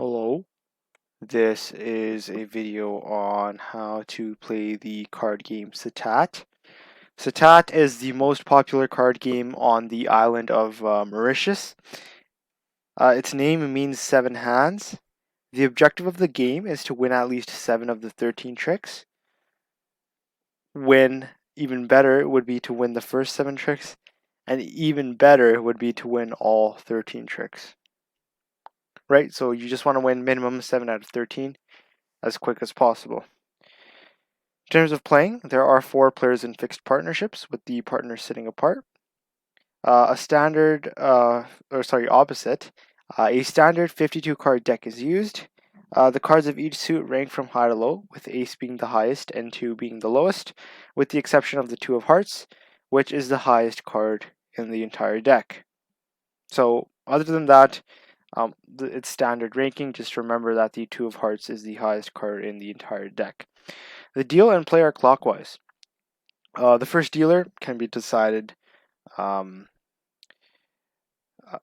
Hello, this is a video on how to play the card game Satat. Satat is the most popular card game on the island of Mauritius. Its name means 7 hands. The objective of the game is to win at least 7 of the 13 tricks. Even better would be to win the first 7 tricks, and even better would be to win all 13 tricks. Right, so you just want to win minimum 7 out of 13 as quick as possible. In terms of playing, there are 4 players in fixed partnerships, with the partners sitting apart. A standard a standard 52 card deck is used. The cards of each suit rank from high to low, with ace being the highest and 2 being the lowest, with the exception of the 2 of hearts, which is the highest card in the entire deck. So other than that, it's standard ranking. Just remember that the 2 of hearts is the highest card in the entire deck. The deal and play are clockwise. The first dealer can be decided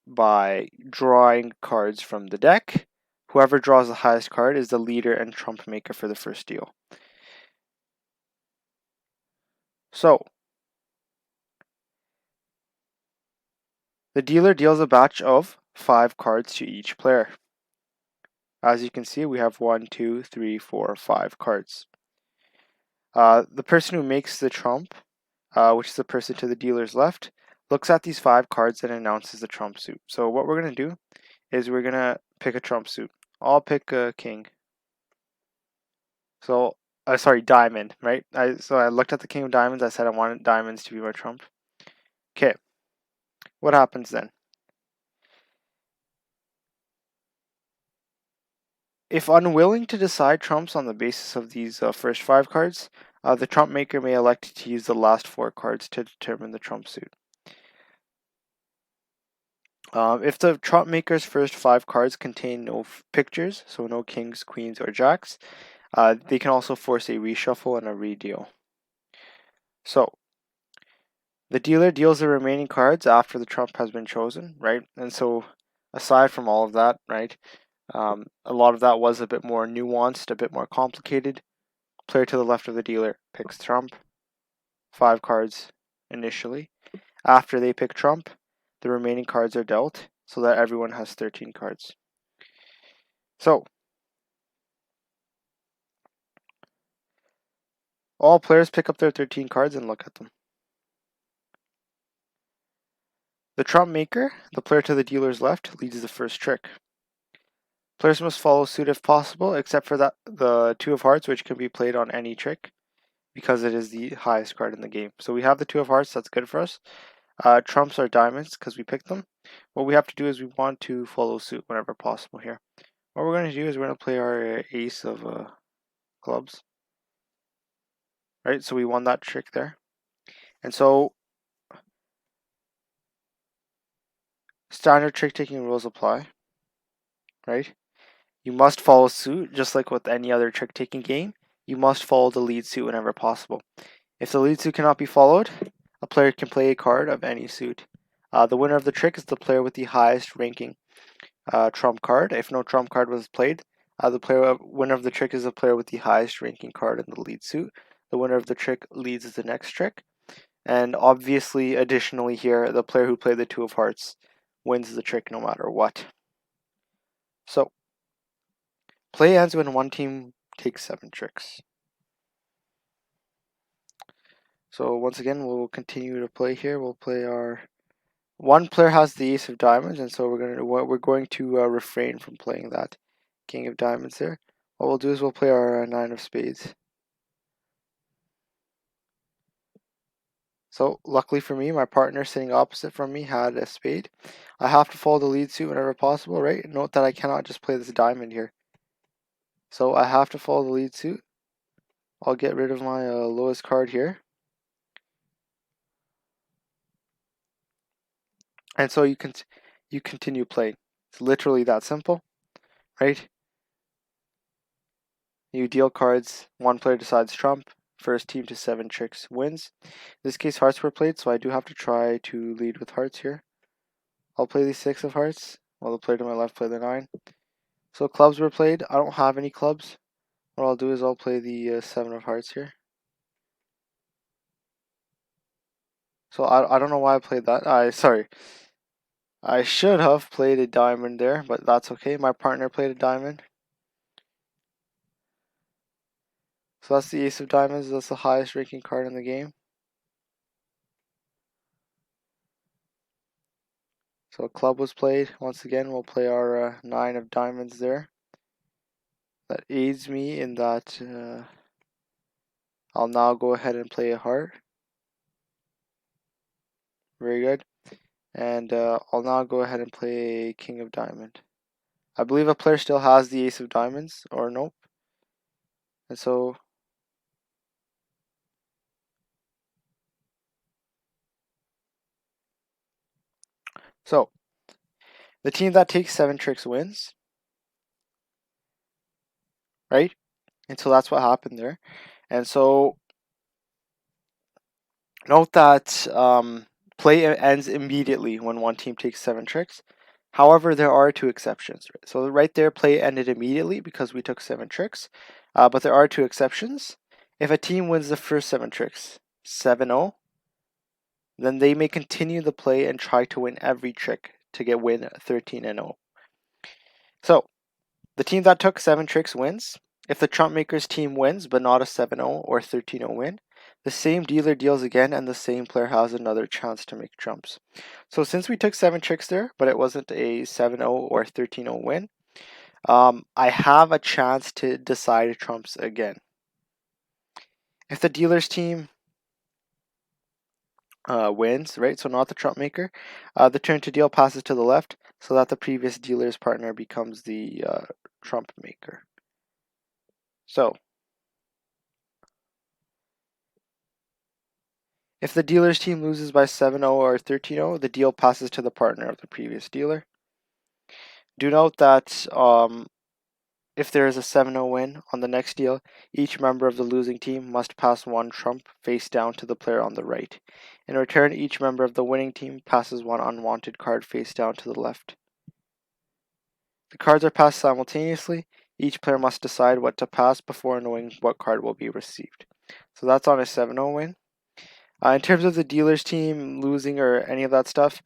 by drawing cards from the deck. Whoever draws the highest card is the leader and trump maker for the first deal. So, the dealer deals a batch of 5 cards to each player. As you can see, we have 1, 2, 3, 4, 5 cards. The person who makes the trump, which is the person to the dealer's left, looks at these 5 cards and announces the trump suit. So what we're going to do is we're going to pick a trump suit. I'll pick a king. So, diamond, right? So I looked at the king of diamonds. I said I wanted diamonds to be my trump. Okay, what happens then? If unwilling to decide trumps on the basis of these first 5 cards, the trump maker may elect to use the last 4 cards to determine the trump suit. If the trump maker's first 5 cards contain no pictures, so no kings, queens, or jacks, they can also force a reshuffle and a redeal. So, the dealer deals the remaining cards after the trump has been chosen, right? And so, aside from all of that, right, a lot of that was a bit more nuanced, a bit more complicated. Player to the left of the dealer picks trump, 5 cards initially. After they pick trump, the remaining cards are dealt so that everyone has 13 cards. So, all players pick up their 13 cards and look at them. The trump maker, the player to the dealer's left, leads the first trick. Players must follow suit if possible, except for the 2 of hearts, which can be played on any trick because it is the highest card in the game. So we have the 2 of hearts, that's good for us. Trumps are diamonds because we picked them. What we have to do is we want to follow suit whenever possible here. What we're going to do is we're going to play our ace of clubs. Right, so we won that trick there. And so, standard trick-taking rules apply. Right? You must follow suit, just like with any other trick-taking game. You must follow the lead suit whenever possible. If the lead suit cannot be followed, a player can play a card of any suit. The winner of the trick is the player with the highest ranking trump card. If no trump card was played, the winner of the trick is the player with the highest ranking card in the lead suit. The winner of the trick leads the next trick. And obviously, additionally here, the player who played the 2 of hearts wins the trick no matter what. So, play ends when one team takes 7 tricks. So once again, we'll continue to play here. We'll play our... One player has the ace of diamonds, and so we're going to refrain from playing that king of diamonds there. What we'll do is we'll play our 9 of spades. So luckily for me, my partner sitting opposite from me had a spade. I have to follow the lead suit whenever possible, right? Note that I cannot just play this diamond here. So I have to follow the lead suit. I'll get rid of my lowest card here. And so you continue playing. It's literally that simple, right? You deal cards, one player decides trump, first team to 7 tricks wins. In this case, hearts were played, so I do have to try to lead with hearts here. I'll play the 6 of hearts, while the player to my left play the 9. So clubs were played. I don't have any clubs. What I'll do is I'll play the 7 of hearts here. So I don't know why I played that. Sorry. I should have played a diamond there, but that's okay. My partner played a diamond. So that's the ace of diamonds. That's the highest ranking card in the game. So a club was played. Once again, we'll play our 9 of diamonds there. That aids me in that I'll now go ahead and play a heart. Very good. And I'll now go ahead and play a king of diamond. I believe a player still has the ace of diamonds, or nope. And so the team that takes 7 tricks wins, right? And so that's what happened there. And so note that play ends immediately when one team takes 7 tricks. However, there are 2 exceptions. Right? So right there, play ended immediately because we took 7 tricks. But there are 2 exceptions. If a team wins the first 7 tricks, 7-0, then they may continue the play and try to win every trick to get win 13-0. So the team that took 7 tricks wins. If the Trump Makers team wins, but not a 7-0 or 13-0 win, the same dealer deals again and the same player has another chance to make trumps. So since we took 7 tricks there, but it wasn't a 7-0 or 13-0 win, I have a chance to decide trumps again. If the dealer's team wins, right, so not the Trump Maker, the turn to deal passes to the left so that the previous dealer's partner becomes the Trump Maker. So if the dealer's team loses by 7-0 or 13-0, the deal passes to the partner of the previous dealer. Do note that if there is a 7-0 win on the next deal, each member of the losing team must pass 1 trump face down to the player on the right. In return, each member of the winning team passes 1 unwanted card face down to the left. The cards are passed simultaneously. Each player must decide what to pass before knowing what card will be received. So that's on a 7-0 win. In terms of the dealer's team losing or any of that stuff,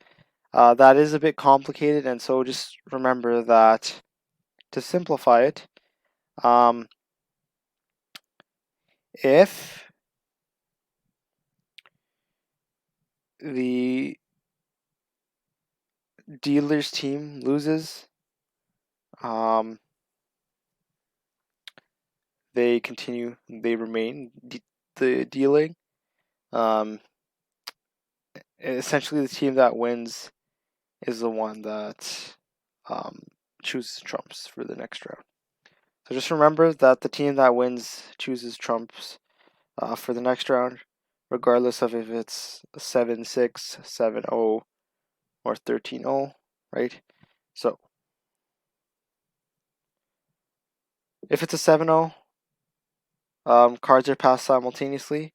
that is a bit complicated, and so just remember that to simplify it, if the dealer's team loses, they remain the dealing. Essentially, the team that wins is the one that chooses trumps for the next round. So just remember that the team that wins chooses trumps for the next round, regardless of if it's 7-6, 7-0, or 13-0, right? So if it's a 7-0, cards are passed simultaneously,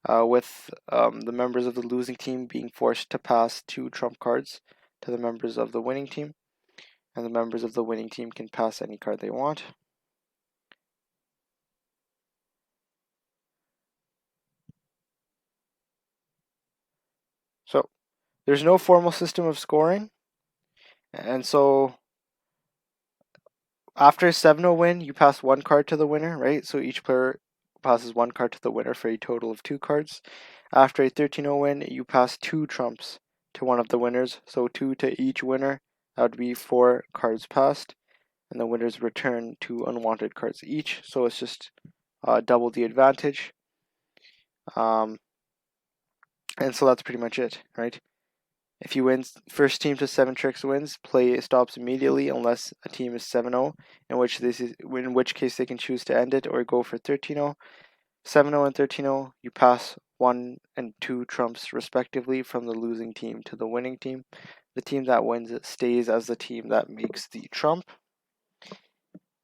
with the members of the losing team being forced to pass 2 trump cards to the members of the winning team, and the members of the winning team can pass any card they want. So there's no formal system of scoring, and so after a 7-0 win, you pass 1 card to the winner, right? So each player passes 1 card to the winner for a total of 2 cards. After a 13-0 win, you pass 2 trumps to one of the winners, so 2 to each winner. That would be 4 cards passed, and the winners return 2 unwanted cards each, so it's just double the advantage. And so that's pretty much it, right? If you win, first team to 7 tricks wins, play stops immediately unless a team is 7-0, in which case they can choose to end it or go for 13-0. 7-0 and 13-0, you pass 1 and 2 trumps respectively from the losing team to the winning team. The team that wins stays as the team that makes the trump.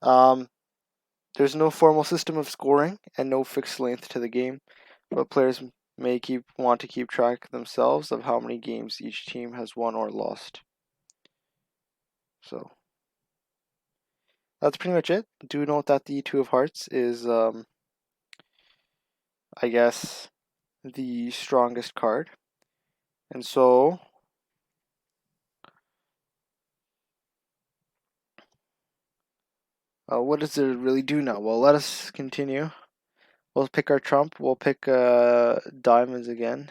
There's no formal system of scoring and no fixed length to the game, but players may want to keep track themselves of how many games each team has won or lost. So that's pretty much it. Do note that the Two of Hearts is, I guess, the strongest card. And so, what does it really do now? Well, let us continue. We'll pick our trump. We'll pick diamonds again.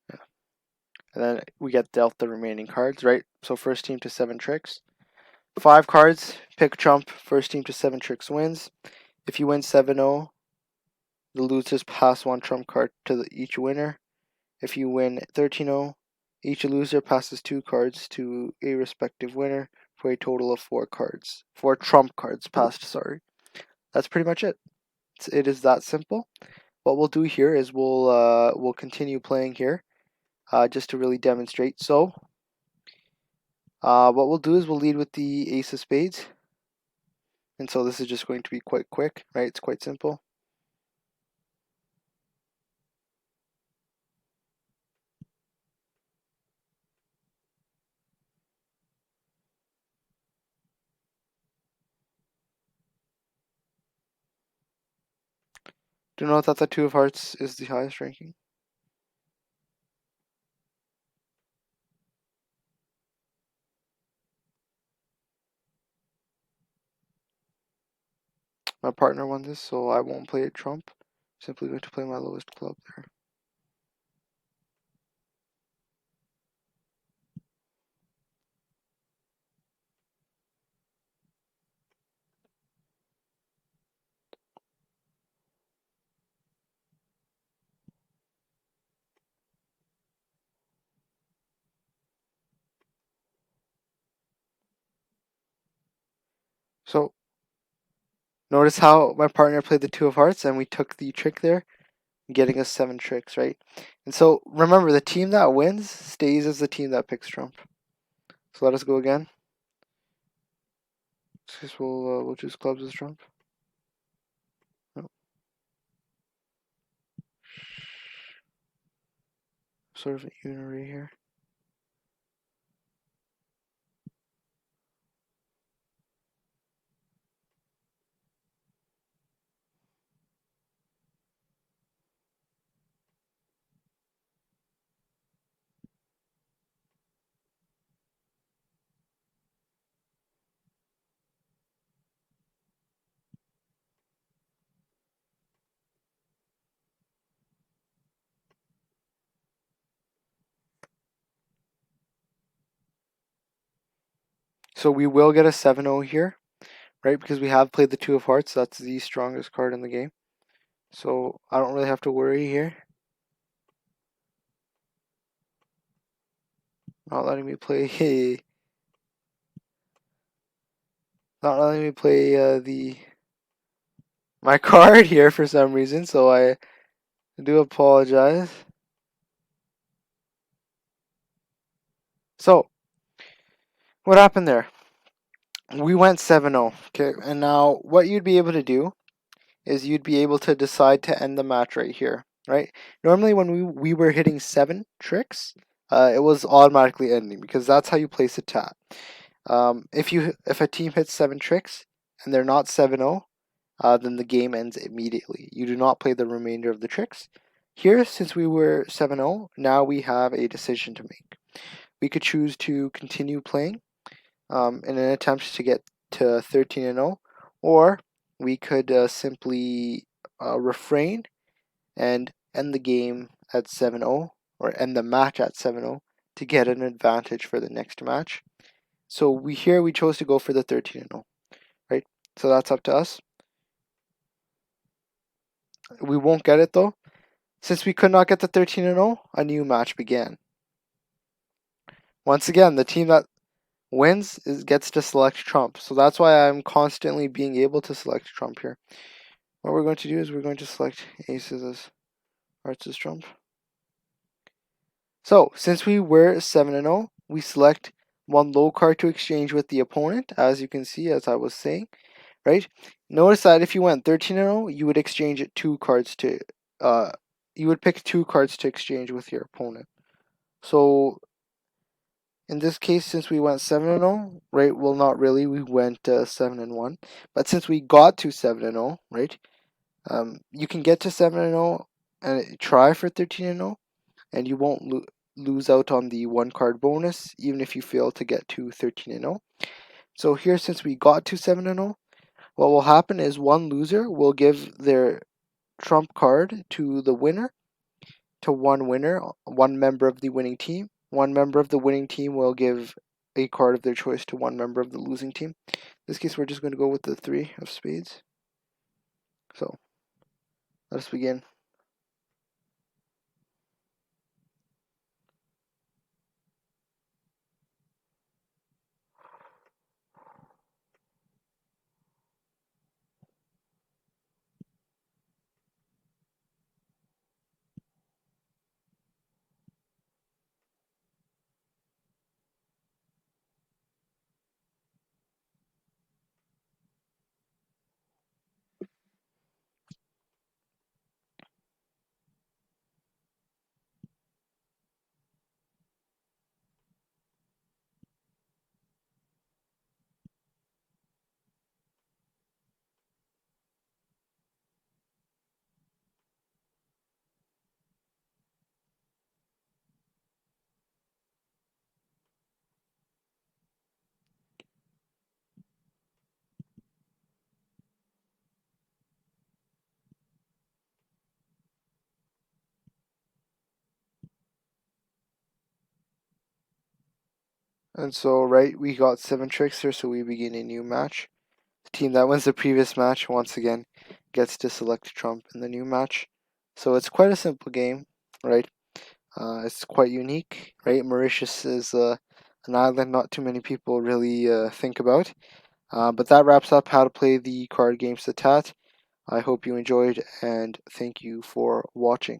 Yeah. And then we get dealt the remaining cards, right? So first team to 7 tricks. 5 cards, pick trump. First team to 7 tricks wins. If you win 7-0, the losers pass 1 trump card to each winner. If you win 13-0, each loser passes 2 cards to a respective winner for a total of 4 cards. 4 trump cards passed, sorry. That's pretty much it. It is that simple. What we'll do here is we'll continue playing here just to really demonstrate. So what we'll do is we'll lead with the ace of spades. And so this is just going to be quite quick, right? It's quite simple. Do note that the 2 of hearts is the highest ranking. My partner won this, so I won't play a trump. Simply going to play my lowest club there. So notice how my partner played the 2 of hearts and we took the trick there, getting us 7 tricks, right? And so remember, the team that wins stays as the team that picks trump. So let us go again. We'll choose clubs as trump. No. Sort of unary here. So we will get a 7-0 here, right? Because we have played the 2 of hearts. That's the strongest card in the game. So I don't really have to worry here. Not letting me play not letting me play my card here for some reason, so I do apologize. So what happened there? We went 7-0, okay? And now what you'd be able to do is you'd be able to decide to end the match right here, right? Normally when we were hitting 7 tricks, it was automatically ending because that's how you place a tat. If a team hits 7 tricks and they're not 7-0, then the game ends immediately. You do not play the remainder of the tricks. Here, since we were 7-0, now we have a decision to make. We could choose to continue playing in an attempt to get to 13-0, or we could simply refrain and end the game at 7-0, or end the match at 7-0 to get an advantage for the next match. So we chose to go for the 13-0, right? So that's up to us. We won't get it though. Since we could not get the 13-0, a new match began. Once again, the team that wins gets to select trump. So that's why I'm constantly being able to select trump here. What we're going to do is we're going to select aces as hearts as trump. So since we were 7-0, we select one low card to exchange with the opponent, as you can see, as I was saying, right? Notice that if you went 13-0, you would exchange it 2 cards to, you would pick 2 cards to exchange with your opponent. So In this case, since we went 7-0, right? Well, not really. We went 7-1, but since we got to 7-0, right? You can get to 7-0 and try for 13-0, and you won't lose out on the one card bonus, even if you fail to get to 13-0. So here, since we got to 7-0, what will happen is one loser will give their trump card to the winner, to one winner, one member of the winning team. One member of the winning team will give a card of their choice to one member of the losing team. In this case, we're just going to go with the 3 of spades. So, let us begin. And so, right, we got 7 tricks here, so we begin a new match. The team that wins the previous match, once again, gets to select Trump in the new match. So it's quite a simple game, right? It's quite unique, right? Mauritius is an island not too many people really think about. But that wraps up how to play the card game Satat. I hope you enjoyed, and thank you for watching.